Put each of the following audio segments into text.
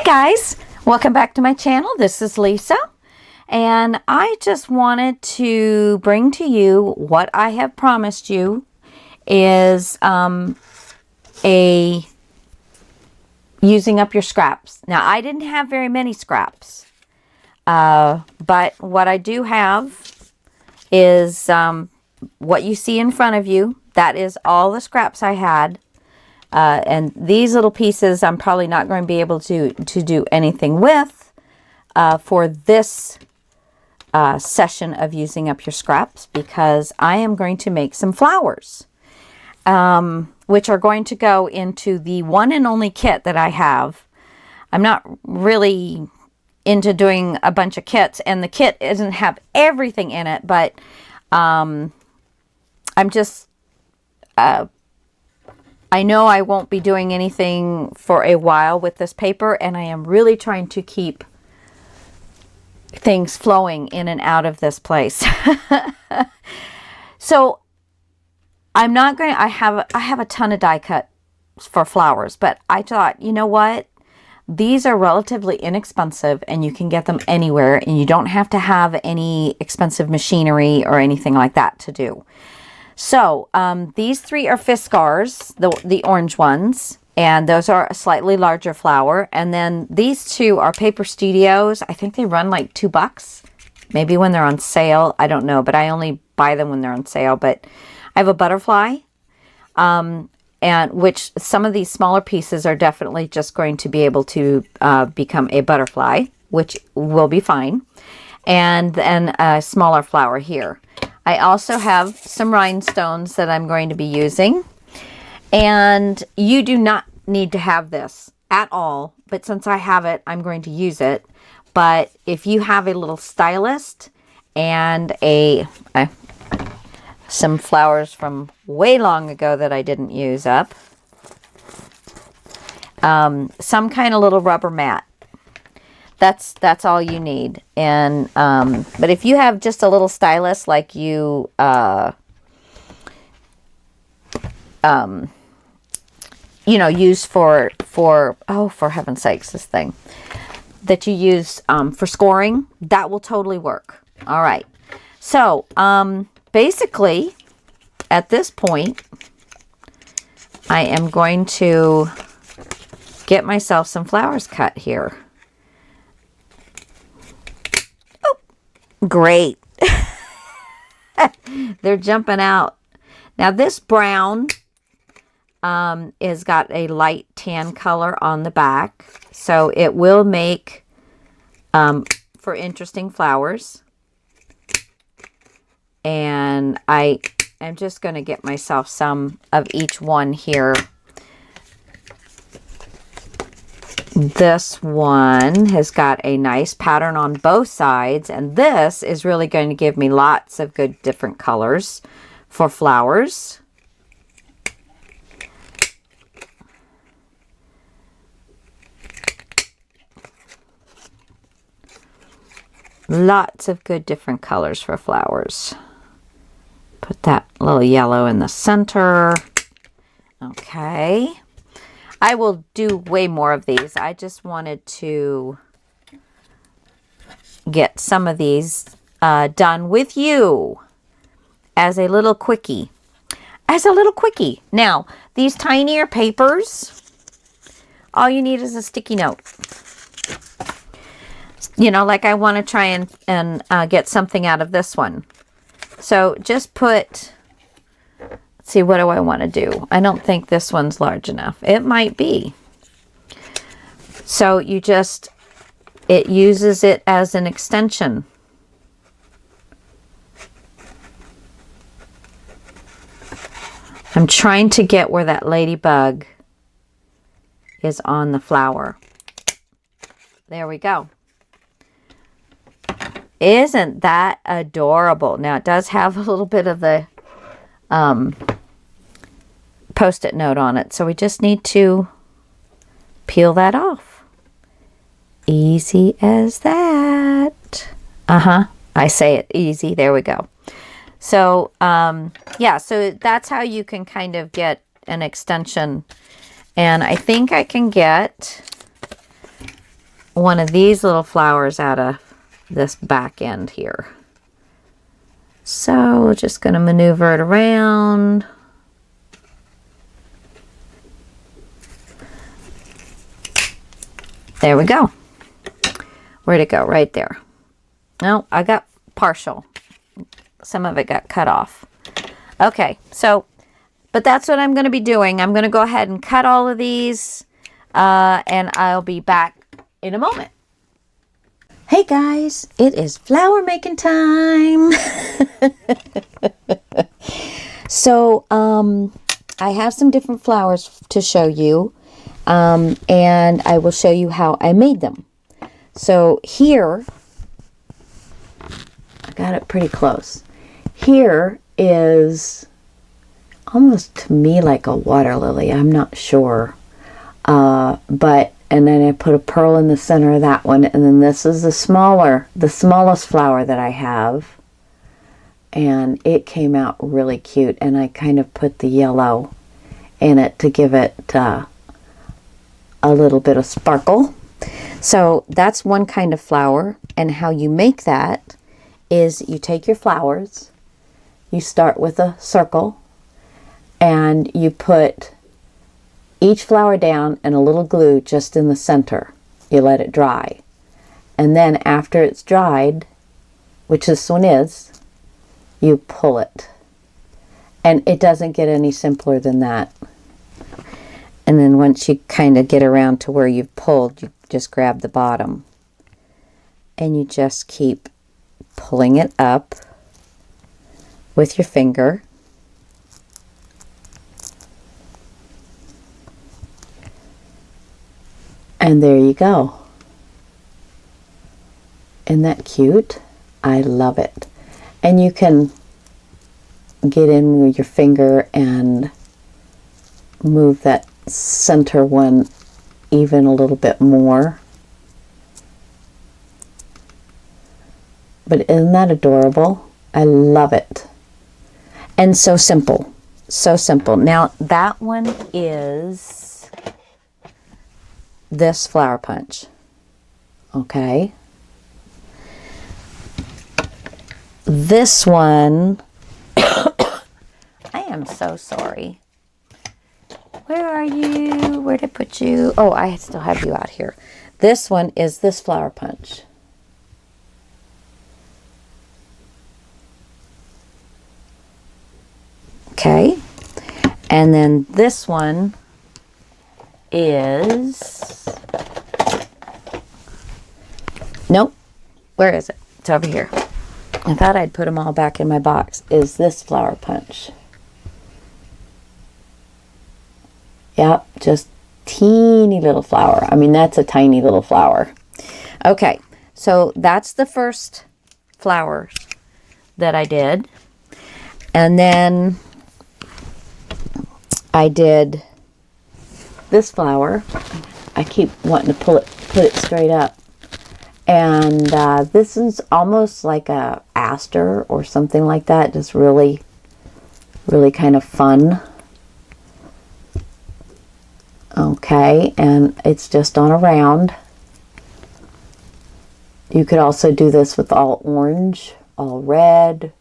Guys, welcome back to my channel. This is Lisa, and I just wanted to bring to you what I have promised you is a using up your scraps. Now, I didn't have very many scraps, but what I do have is what you see in front of you. That is all the scraps I had. And these little pieces I'm probably not going to be able to do anything with for this session of using up your scraps, because I am going to make some flowers, which are going to go into the one and only kit that I have. I'm not really into doing a bunch of kits, and the kit doesn't have everything in it, but I'm just... I know I won't be doing anything for a while with this paper, and I am really trying to keep things flowing in and out of this place. So I'm not going to, I have a ton of die cuts for flowers, but I thought, you know what? These are relatively inexpensive and you can get them anywhere, and you don't have to have any expensive machinery or anything like that to do. So, these three are Fiskars, the orange ones, and those are a slightly larger flower. And then these two are Paper Studios. I think they run like $2, maybe when they're on sale. I don't know, but I only buy them when they're on sale. But I have a butterfly, and which some of these smaller pieces are definitely just going to be able to become a butterfly, which will be fine. And then a smaller flower here. I also have some rhinestones that I'm going to be using, and you do not need to have this at all, but since I have it, I'm going to use it. But if you have a little stylist and some flowers from way long ago that I didn't use up, some kind of little rubber mat. That's all you need. And but if you have just a little stylus like you use for heaven's sakes, this thing that you use for scoring, that will totally work. All right. So basically at this point I am going to get myself some flowers cut here. Great. They're jumping out. Now this brown is got a light tan color on the back, so it will make for interesting flowers. And I am just going to get myself some of each one here. This one has got a nice pattern on both sides, and this is really going to give me lots of good different colors for flowers. Lots of good different colors for flowers. Put that little yellow in the center. Okay. I will do way more of these. I just wanted to get some of these done with you as a little quickie. Now, these tinier papers, all you need is a sticky note. You know, like I want to try and get something out of this one. So just put... See, what do I want to do? I don't think this one's large enough. It might be. So you just, it uses it as an extension. I'm trying to get where that ladybug is on the flower. There we go. Isn't that adorable? Now it does have a little bit of the Post-it note on it, so we just need to peel that off. Easy as that. I say it easy. There we go. So yeah, so that's how you can kind of get an extension. And I think I can get one of these little flowers out of this back end here. So just going to maneuver it around. There we go. Where'd it go? Right there. No, I got partial. Some of it got cut off. Okay, so, but that's what I'm going to be doing. I'm going to go ahead and cut all of these, and I'll be back in a moment. Hey guys, it is flower making time. So, I have some different flowers to show you, and I will show you how I made them. So here, I got it pretty close. Here is almost to me like a water lily. I'm not sure. And then I put a pearl in the center of that one. And then this is the smallest flower that I have. And it came out really cute. And I kind of put the yellow in it to give it a little bit of sparkle. So that's one kind of flower. And how you make that is you take your flowers, you start with a circle, and you put each flower down and a little glue just in the center. You let it dry. And then after it's dried, which this one is, you pull it. And it doesn't get any simpler than that. And then once you kind of get around to where you've pulled, you just grab the bottom. And you just keep pulling it up with your finger. And there you go. Isn't that cute? I love it. And you can get in with your finger and move that center one even a little bit more. But isn't that adorable? I love it. And so simple. So simple. Now that one is this flower punch. Okay. This one, I am so sorry. Where are you? Where did I put you? Oh, I still have you out here. This one is this flower punch. Okay. And then this one is, nope, where is it? It's over here. I thought I'd put them all back in my box. Is this flower punch. Yep, just teeny little flower. I mean, that's a tiny little flower. Okay, so that's the first flower that I did. And then I did this flower. I keep wanting to put it straight up. And this is almost like a aster or something like that. Just really, really kind of fun. Okay, and it's just on a round. You could also do this with all orange, all red.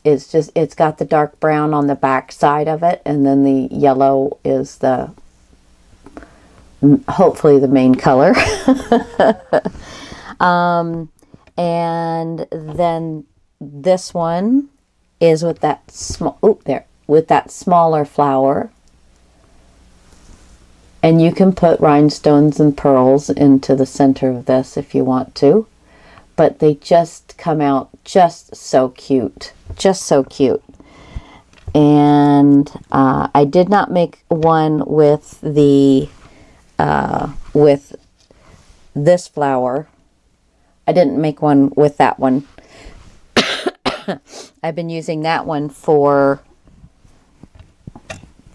It's got the dark brown on the back side of it, and then the yellow is hopefully the main color. And then this one is with that smaller flower. And you can put rhinestones and pearls into the center of this if you want to. But they just come out just so cute. Just so cute. And I did not make one with with this flower. I didn't make one with that one. I've been using that one for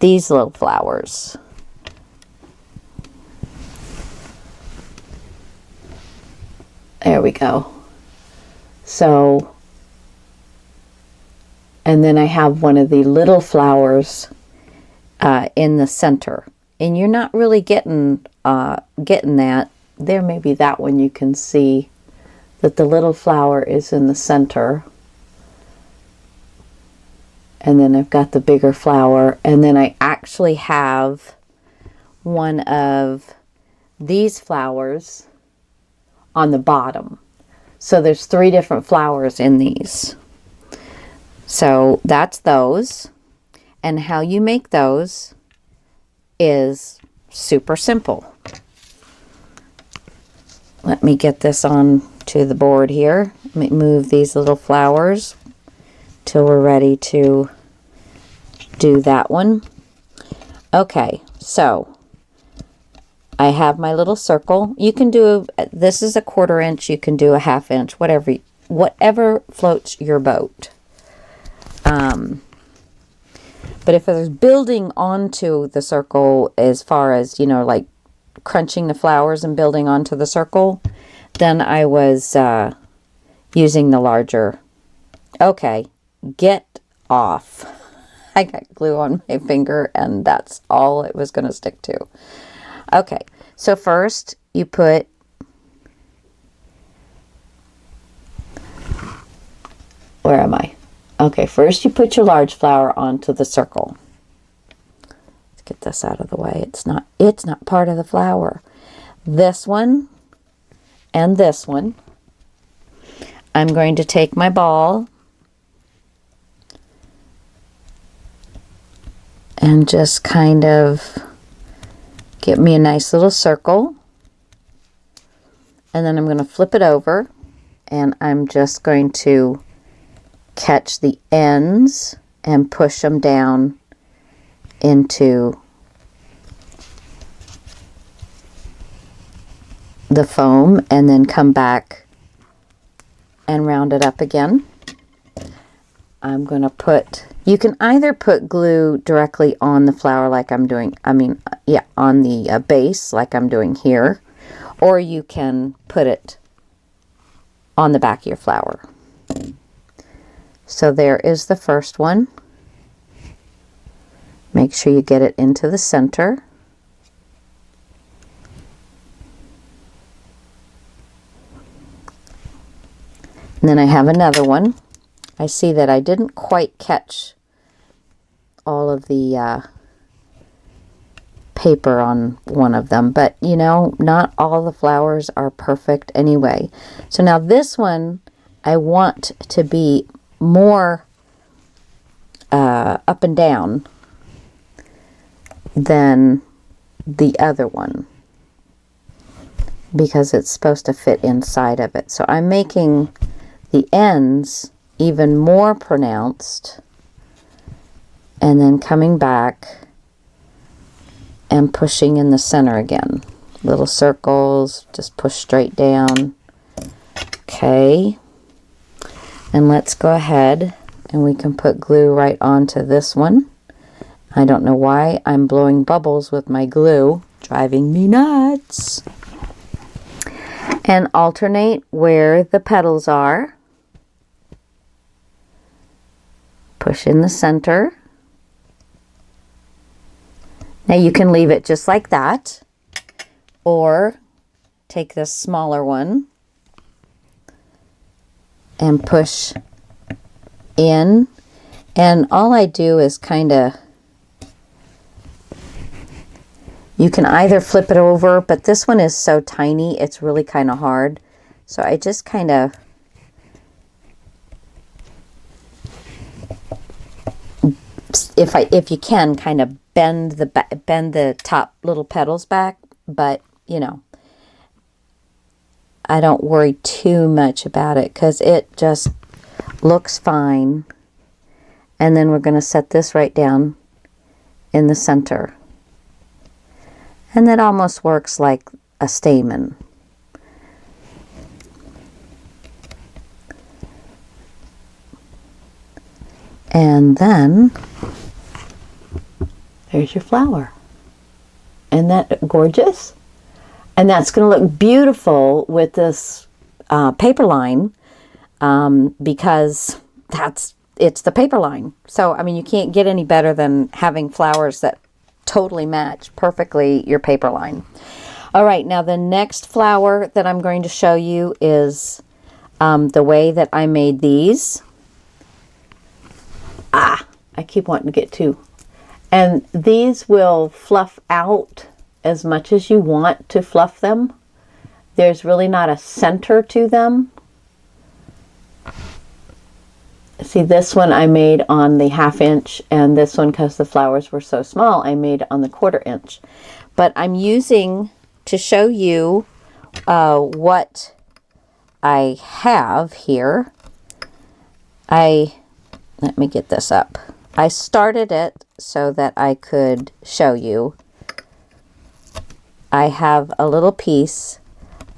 these little flowers. There we go. So, and then I have one of the little flowers in the center. And you're not really getting that there, maybe that one you can see that the little flower is in the center. And then I've got the bigger flower. And then I actually have one of these flowers on the bottom. So there's 3 different flowers in these. So that's those. And how you make those is super simple. Let me get this on to the board here. Let me move these little flowers till we're ready to do that one. Okay, so I have my little circle. You can do, this is a 1/4 inch, you can do a 1/2 inch, whatever floats your boat. But if there's building onto the circle, as far as, you know, like crunching the flowers and building onto the circle, then I was using the larger. Okay, get off. I got glue on my finger and that's all it was going to stick to. Okay, so first you put where am I? Okay, first you put your large flower onto the circle. Let's get this out of the way. It's not part of the flower. This one and this one. I'm going to take my ball and just kind of get me a nice little circle. And then I'm going to flip it over and I'm just going to catch the ends and push them down into the foam and then come back and round it up again. I'm going to put, you can either put glue directly on the flower like I'm doing, on the base like I'm doing here, or you can put it on the back of your flower. So there is the first one. Make sure you get it into the center. And then I have another one. I see that I didn't quite catch all of the paper on one of them, but you know, not all the flowers are perfect anyway. So now this one I want to be more up and down than the other one because it's supposed to fit inside of it. So I'm making the ends even more pronounced and then coming back and pushing in the center again. Little circles, just push straight down. Okay. And let's go ahead and we can put glue right onto this one. I don't know why I'm blowing bubbles with my glue, driving me nuts. And alternate where the petals are. Push in the center. Now you can leave it just like that, or take this smaller one and push in, and all I do is kind of, you can either flip it over, but this one is so tiny it's really kind of hard, so I just kind of if you can kind of bend the top little petals back, but you know, I don't worry too much about it because it just looks fine. And then we're going to set this right down in the center. And that almost works like a stamen. And then there's your flower. Isn't that gorgeous? And that's going to look beautiful with this paper line because it's the paper line. So, I mean, you can't get any better than having flowers that totally match perfectly your paper line. All right, now the next flower that I'm going to show you is the way that I made these. I keep wanting to get two. And these will fluff out as much as you want to fluff them. There's really not a center to them. See, this one I made on the 1/2 inch, and this one, because the flowers were so small, I made on the 1/4 inch. But I'm using, to show you what I have here, let me get this up. I started it so that I could show you. I have a little piece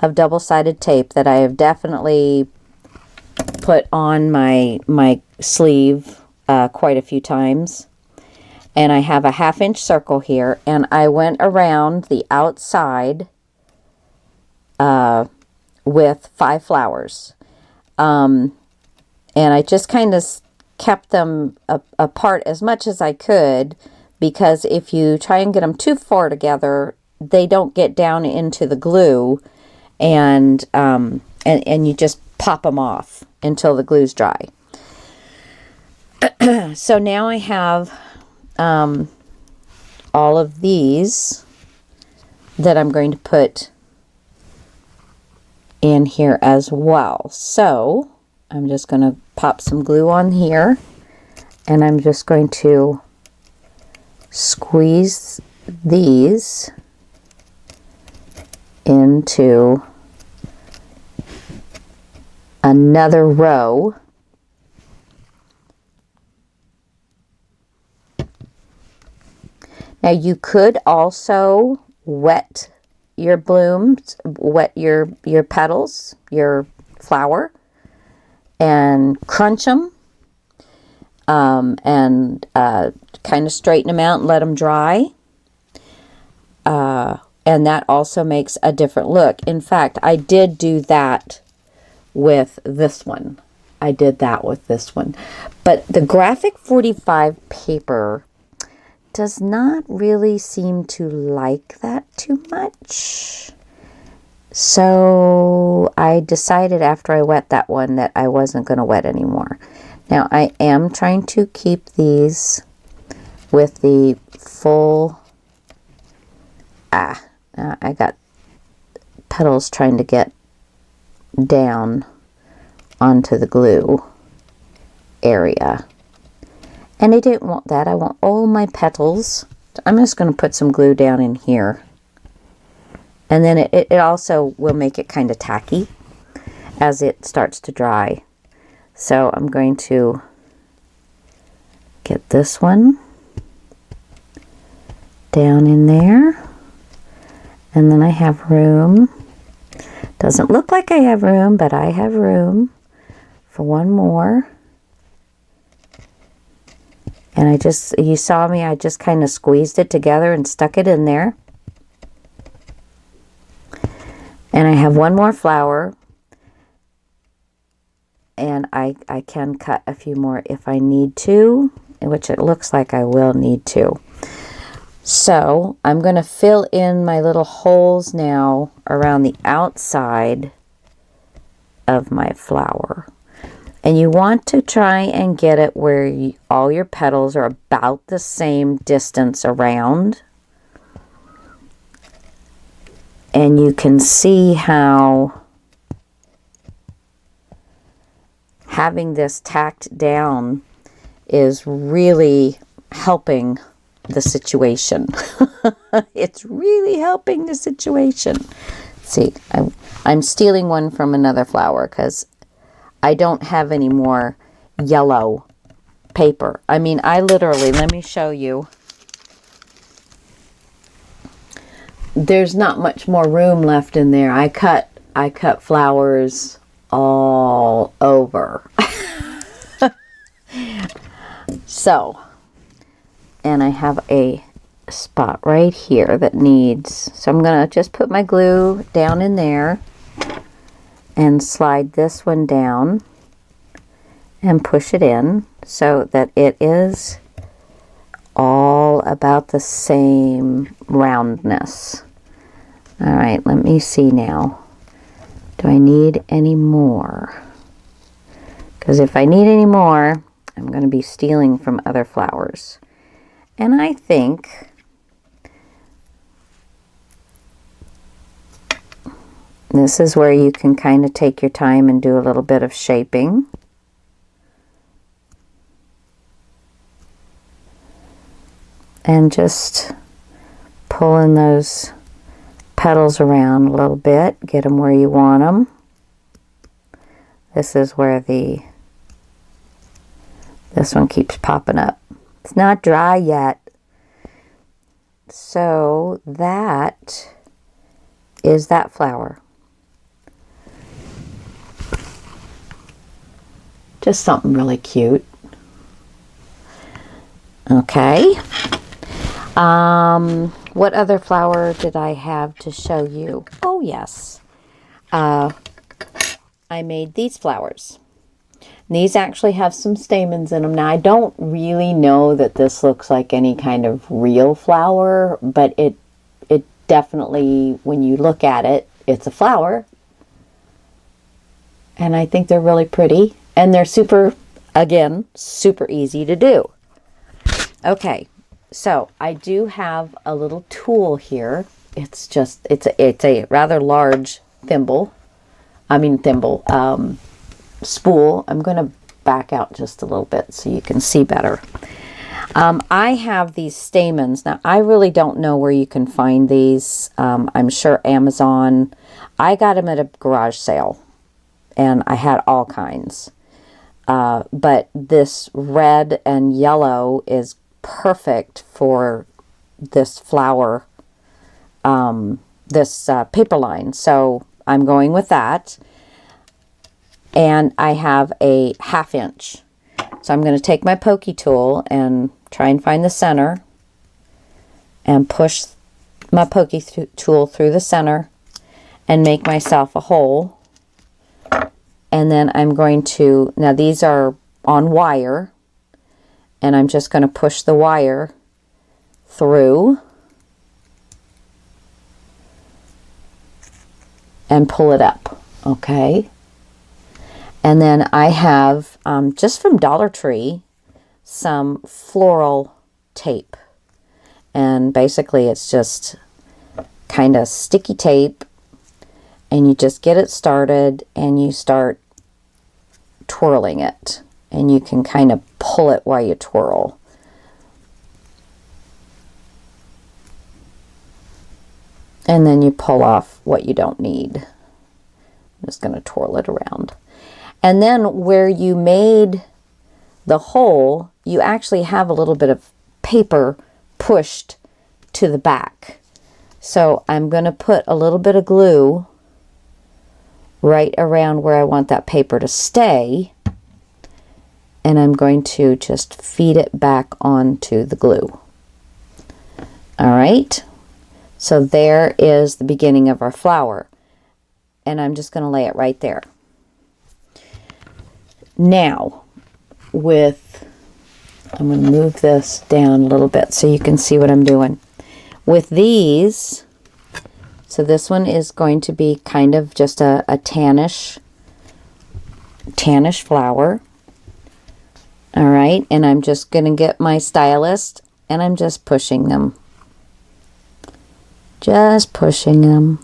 of double-sided tape that I have definitely put on my sleeve quite a few times. And I have a 1/2 inch circle here, and I went around the outside with 5 flowers. And I just kind of kept them apart as much as I could, because if you try and get them too far together, they don't get down into the glue, and you just pop them off until the glue's dry. So now I have all of these that I'm going to put in here as well. So I'm just going to pop some glue on here, and I'm just going to squeeze these into another row. Now you could also wet your blooms, wet your petals, your flower, and crunch them, and kind of straighten them out and let them dry. And that also makes a different look. In fact, I did do that with this one. I did that with this one. But the Graphic 45 paper does not really seem to like that too much. So I decided after I wet that one that I wasn't going to wet anymore. Now I am trying to keep these with the full... I got petals trying to get down onto the glue area. And I didn't want that. I want all my petals. I'm just going to put some glue down in here. And then it also will make it kind of tacky as it starts to dry. So I'm going to get this one down in there. And then I have room. Doesn't look like I have room, but I have room for one more. And I just, you saw me, I just kind of squeezed it together and stuck it in there. And I have one more flower. And I can cut a few more if I need to, which it looks like I will need to. So I'm going to fill in my little holes now around the outside of my flower. And you want to try and get it where all your petals are about the same distance around. And you can see how having this tacked down is really helping the situation. It's really helping the situation. See, I'm stealing one from another flower because I don't have any more yellow paper. I mean, I literally, let me show you. There's not much more room left in there. I cut flowers all over. So, and I have a spot right here that needs, so I'm going to just put my glue down in there and slide this one down and push it in so that it is all about the same roundness. All right, let me see now. Do I need any more? Because if I need any more, I'm going to be stealing from other flowers. And I think this is where you can kind of take your time and do a little bit of shaping. And just pulling those petals around a little bit, get them where you want them. This is where this one keeps popping up. It's not dry yet. So that is that flower. Just something really cute. Okay. What other flower did I have to show you? Oh, yes. I made these flowers. These actually have some stamens in them. Now, I don't really know that this looks like any kind of real flower, but it definitely, when you look at it, it's a flower. And I think they're really pretty. And they're super easy to do. Okay. So I do have a little tool here. It's a rather large spool. I'm going to back out just a little bit so you can see better. I have these stamens. Now, I really don't know where you can find these. I'm sure Amazon. I got them at a garage sale, and I had all kinds. But this red and yellow is perfect for this flower, this paper line. So I'm going with that. And I have a 1/2 inch. So I'm going to take my pokey tool and try and find the center and push my pokey tool through the center and make myself a hole. And then I'm going to, now these are on wire, and I'm just going to push the wire through and pull it up. Okay. And then I have, just from Dollar Tree, some floral tape. And basically it's just kind of sticky tape. And you just get it started and you start twirling it. And you can kind of pull it while you twirl. And then you pull off what you don't need. I'm just going to twirl it around. And then where you made the hole, you actually have a little bit of paper pushed to the back. So I'm going to put a little bit of glue right around where I want that paper to stay. And I'm going to just feed it back onto the glue. All right. So there is the beginning of our flower. And I'm just going to lay it right there. Now, I'm going to move this down a little bit so you can see what I'm doing. With these, so this one is going to be kind of just a tannish flower. All right, and I'm just going to get my stylist and I'm just pushing them. Just pushing them.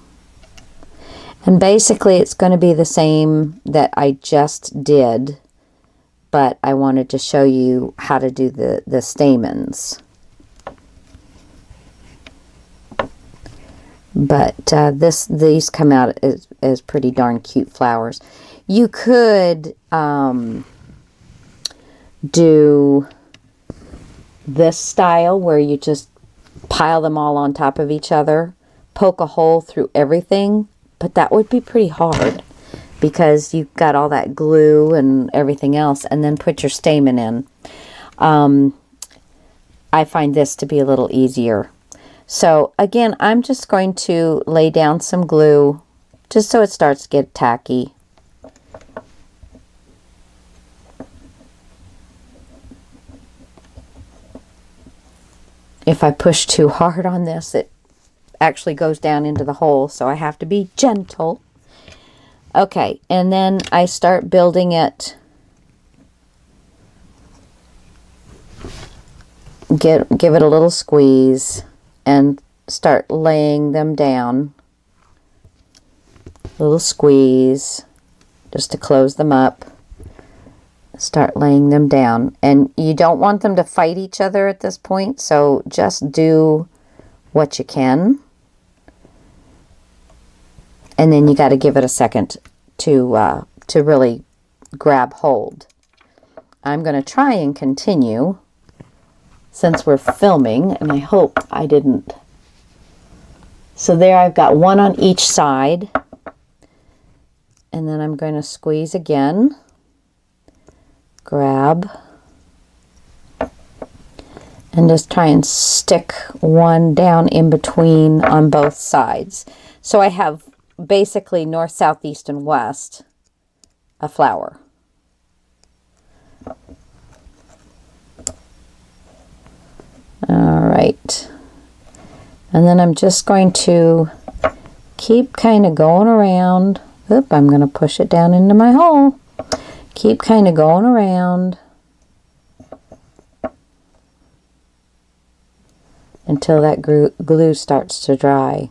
And basically it's going to be the same that I just did, but I wanted to show you how to do the stamens. But these come out as pretty darn cute flowers. You could do this style where you just pile them all on top of each other, poke a hole through everything, but that would be pretty hard because you've got all that glue and everything else, and then put your stamen in. I find this to be a little easier. So again, I'm just going to lay down some glue just so it starts to get tacky. If I push too hard on this, actually goes down into the hole, so I have to be gentle. Okay, and then I start building it. Give it a little squeeze and start laying them down. Little squeeze just to close them up. Start laying them down. And you don't want them to fight each other at this point, so just do what you can. And then you got to give it a second to really grab hold. I'm going to try and continue since we're filming, and I hope I didn't. So there, I've got one on each side. And then I'm going to squeeze again. Grab. And just try and stick one down in between on both sides. So I have basically north, south, east, and west a flower. All right. And then I'm just going to keep kind of going around. Oop, I'm going to push it down into my hole. Keep kind of going around until that glue starts to dry.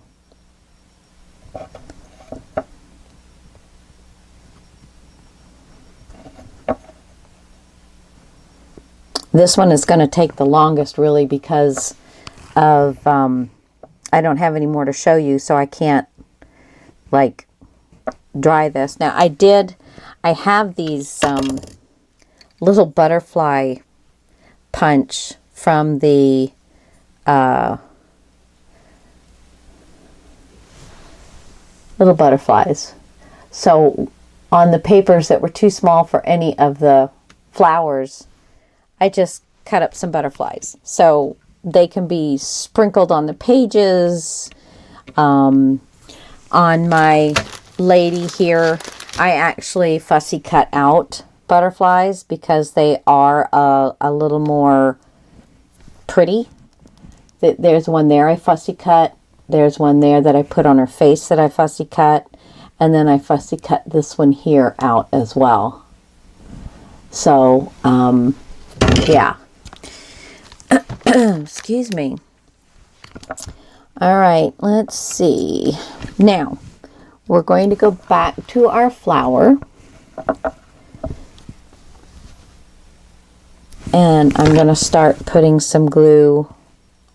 This one is going to take the longest really because of I don't have any more to show you, so I can't like dry this. Now I have these little butterfly punch from the little butterflies. So on the papers that were too small for any of the flowers, I just cut up some butterflies. So they can be sprinkled on the pages. On my lady here, I actually fussy cut out butterflies because they are a little more pretty. There's one there I fussy cut. There's one there that I put on her face that I fussy cut. And then I fussy cut this one here out as well. So, yeah. Excuse me. All right, let's see. Now, we're going to go back to our flower. And I'm going to start putting some glue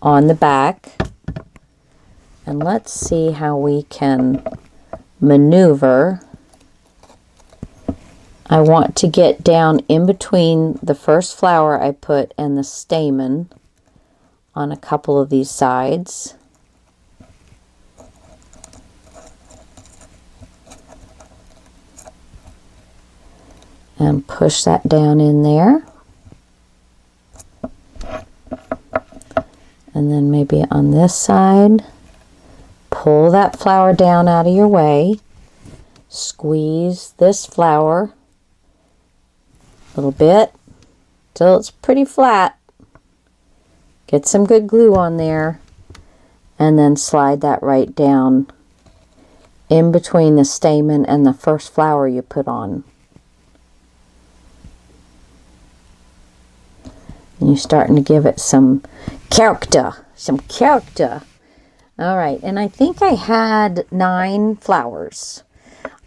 on the back. And let's see how we can maneuver. I want to get down in between the first flower I put and the stamen on a couple of these sides. And push that down in there. And then maybe on this side, pull that flower down out of your way. Squeeze this flower a little bit till it's pretty flat. Get some good glue on there. And then slide that right down in between the stamen and the first flower you put on. And you're starting to give it some character. All right, and I think I had 9 flowers.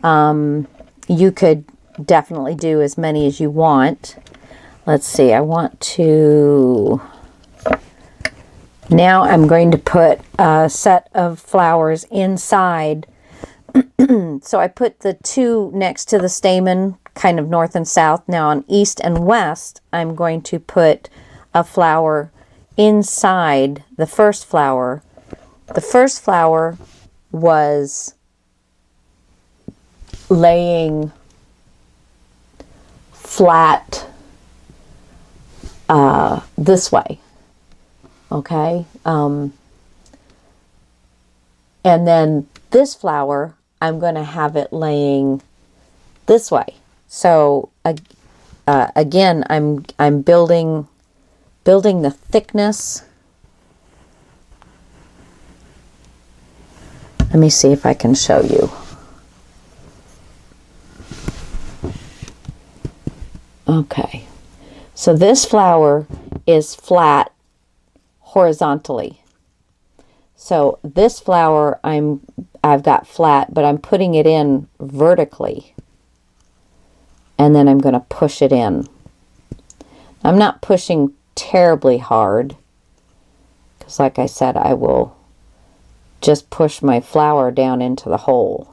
You could definitely do as many as you want. Let's see, I want to... Now I'm going to put a set of flowers inside. So I put the 2 next to the stamen, kind of north and south. Now on east and west, I'm going to put a flower inside the first flower. The first flower was laying flat this way. Okay. And then this flower, I'm going to have it laying this way. So again, I'm building the thickness Let me see if I can show you. Okay, so this flower is flat horizontally. So this flower I've got flat, but I'm putting it in vertically. And then I'm going to push it in. I'm not pushing terribly hard, because like I said, I will just push my flower down into the hole.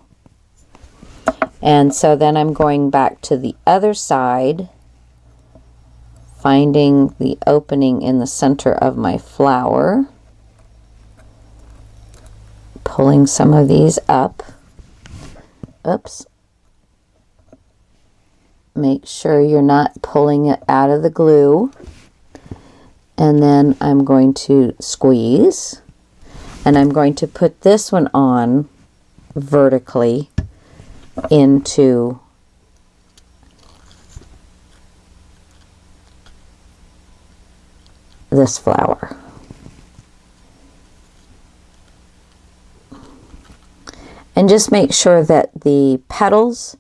And so then I'm going back to the other side, finding the opening in the center of my flower, pulling some of these up. Oops. Make sure you're not pulling it out of the glue. And then I'm going to squeeze. And I'm going to put this one on vertically into this flower. And just make sure that the petals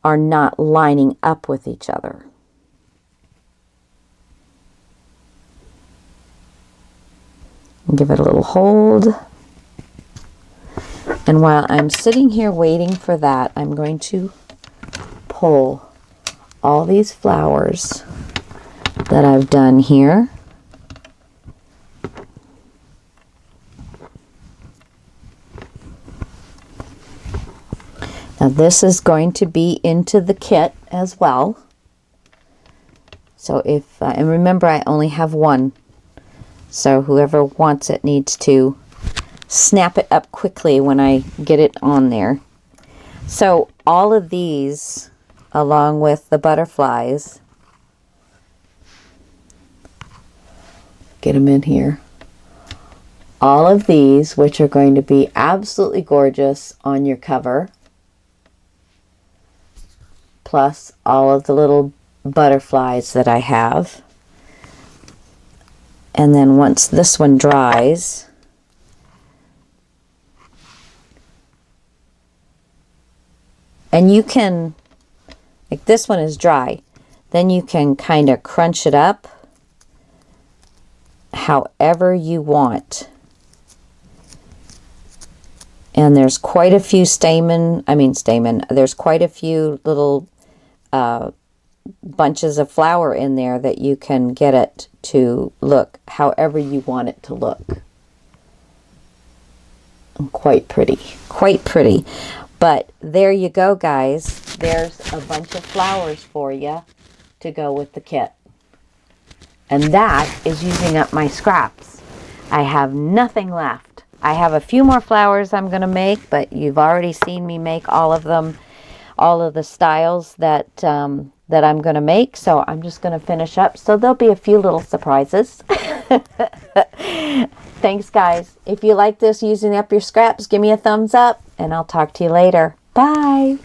are not lining up with each other. Give it a little hold. And while I'm sitting here waiting for that, I'm going to pull all these flowers that I've done here. Now this is going to be into the kit as well. So if, and remember I only have one. So whoever wants it needs to snap it up quickly when I get it on there. So all of these, along with the butterflies, get them in here. All of these, which are going to be absolutely gorgeous on your cover, plus all of the little butterflies that I have. And then once this one dries, and you can, like this one is dry, then you can kind of crunch it up however you want. And there's quite a few there's quite a few little bunches of flower in there that you can get it to look however you want it to look. Quite pretty, quite pretty. But there you go, guys. There's a bunch of flowers for you to go with the kit. And that is using up my scraps. I have nothing left. I have a few more flowers I'm going to make, but you've already seen me make all of them, all of the styles that that I'm going to make. So I'm just going to finish up. So there'll be a few little surprises. Thanks, guys. If you like this, using up your scraps, give me a thumbs up, and I'll talk to you later. Bye.